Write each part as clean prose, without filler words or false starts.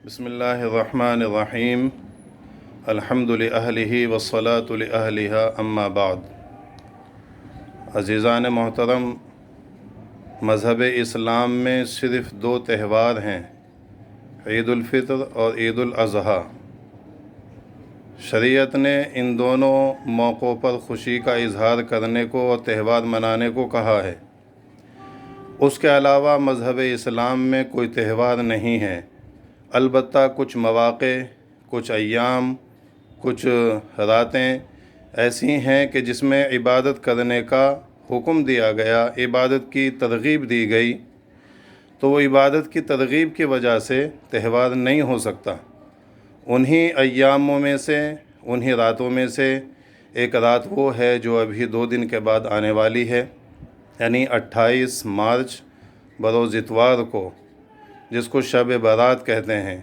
بسم اللہ الرحمن الرحیم الحمد لأہلہ والصلاة لأہلہا اما بعد۔ عزیزان محترم، مذہب اسلام میں صرف دو تہوار ہیں، عید الفطر اور عید الاضحیٰ۔ شریعت نے ان دونوں موقعوں پر خوشی کا اظہار کرنے کو اور تہوار منانے کو کہا ہے۔ اس کے علاوہ مذہب اسلام میں کوئی تہوار نہیں ہے، البتہ کچھ مواقع، کچھ ایام، کچھ راتیں ایسی ہیں کہ جس میں عبادت کرنے کا حکم دیا گیا، عبادت کی ترغیب دی گئی، تو وہ عبادت کی ترغیب کی وجہ سے تہوار نہیں ہو سکتا۔ انہی ایاموں میں سے، انہی راتوں میں سے ایک رات وہ ہے جو ابھی 2 دن کے بعد آنے والی ہے، یعنی 28 مارچ بروز اتوار کو، جس کو شب برات کہتے ہیں۔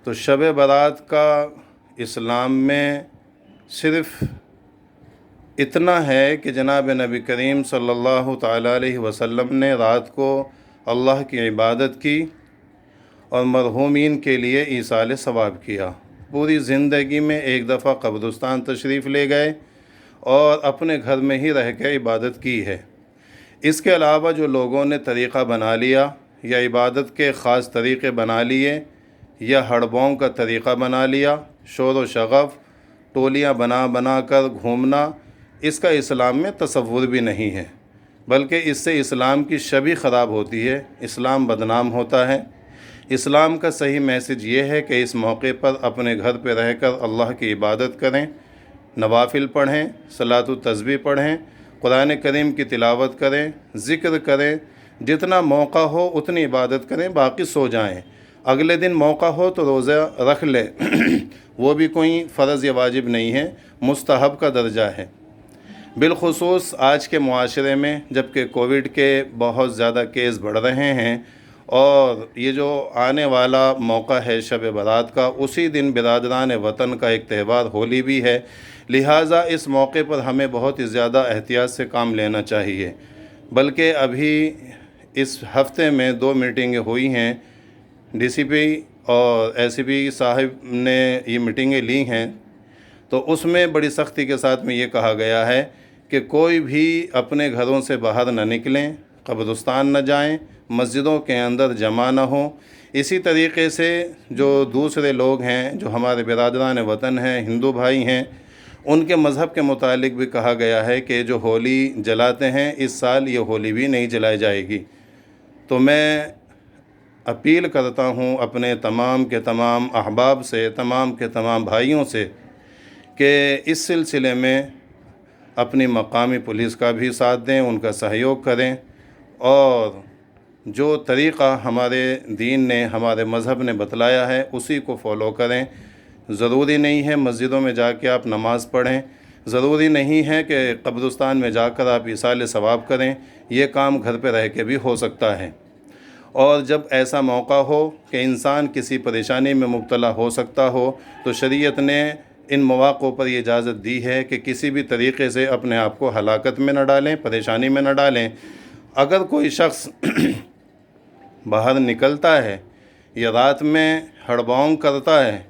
تو شب برات کا اسلام میں صرف اتنا ہے کہ جناب نبی کریم صلی اللہ تعالیٰ علیہ وسلم نے رات کو اللہ کی عبادت کی اور مرحومین کے لیے ایصال ثواب کیا۔ پوری زندگی میں ایک دفعہ قبرستان تشریف لے گئے اور اپنے گھر میں ہی رہ کے عبادت کی ہے۔ اس کے علاوہ جو لوگوں نے طریقہ بنا لیا یا عبادت کے خاص طریقے بنا لیے یا ہڑبوں کا طریقہ بنا لیا، شور و شغف، ٹولیاں بنا بنا کر گھومنا، اس کا اسلام میں تصور بھی نہیں ہے، بلکہ اس سے اسلام کی شبیہ خراب ہوتی ہے، اسلام بدنام ہوتا ہے۔ اسلام کا صحیح میسج یہ ہے کہ اس موقع پر اپنے گھر پہ رہ کر اللہ کی عبادت کریں، نوافل پڑھیں، صلاۃ و تسبیح پڑھیں، قرآن کریم کی تلاوت کریں، ذکر کریں، جتنا موقع ہو اتنی عبادت کریں، باقی سو جائیں۔ اگلے دن موقع ہو تو روزہ رکھ لے وہ بھی کوئی فرض یا واجب نہیں ہے، مستحب کا درجہ ہے۔ بالخصوص آج کے معاشرے میں جب کہ کووڈ کے بہت زیادہ کیس بڑھ رہے ہیں اور یہ جو آنے والا موقع ہے شب برات کا، اسی دن برادران وطن کا ایک تہوار ہولی بھی ہے، لہٰذا اس موقع پر ہمیں بہت ہی زیادہ احتیاط سے کام لینا چاہیے۔ بلکہ ابھی اس ہفتے میں 2 میٹنگیں ہوئی ہیں، ڈی سی پی اور اے سی پی صاحب نے یہ میٹنگیں لی ہیں، تو اس میں بڑی سختی کے ساتھ میں یہ کہا گیا ہے کہ کوئی بھی اپنے گھروں سے باہر نہ نکلیں، قبرستان نہ جائیں، مسجدوں کے اندر جمع نہ ہوں۔ اسی طریقے سے جو دوسرے لوگ ہیں، جو ہمارے برادران وطن ہیں، ہندو بھائی ہیں، ان کے مذہب کے متعلق بھی کہا گیا ہے کہ جو ہولی جلاتے ہیں، اس سال یہ ہولی بھی نہیں جلائی جائے گی۔ تو میں اپیل کرتا ہوں اپنے تمام کے تمام احباب سے، تمام کے تمام بھائیوں سے کہ اس سلسلے میں اپنی مقامی پولیس کا بھی ساتھ دیں، ان کا سہیوگ کریں، اور جو طریقہ ہمارے دین نے، ہمارے مذہب نے بتلایا ہے اسی کو فالو کریں۔ ضروری نہیں ہے مسجدوں میں جا کے آپ نماز پڑھیں، ضروری نہیں ہے کہ قبرستان میں جا کر آپ ایصال ثواب کریں، یہ کام گھر پہ رہ کے بھی ہو سکتا ہے۔ اور جب ایسا موقع ہو کہ انسان کسی پریشانی میں مبتلا ہو سکتا ہو تو شریعت نے ان مواقعوں پر یہ اجازت دی ہے کہ کسی بھی طریقے سے اپنے آپ کو ہلاکت میں نہ ڈالیں، پریشانی میں نہ ڈالیں۔ اگر کوئی شخص باہر نکلتا ہے یا رات میں ہڑبونگ کرتا ہے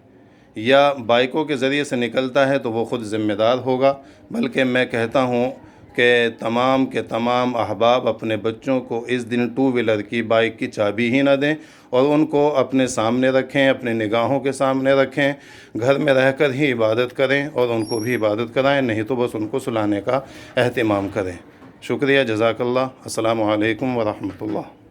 یا بائکوں کے ذریعے سے نکلتا ہے تو وہ خود ذمہ دار ہوگا، بلکہ میں کہتا ہوں کہ تمام کے تمام احباب اپنے بچوں کو اس دن 2 ویلر کی، بائک کی چابی ہی نہ دیں اور ان کو اپنے سامنے رکھیں، اپنے نگاہوں کے سامنے رکھیں، گھر میں رہ کر ہی عبادت کریں اور ان کو بھی عبادت کرائیں، نہیں تو بس ان کو سلانے کا اہتمام کریں۔ شکریہ، جزاک اللہ، السلام علیکم ورحمۃ اللہ۔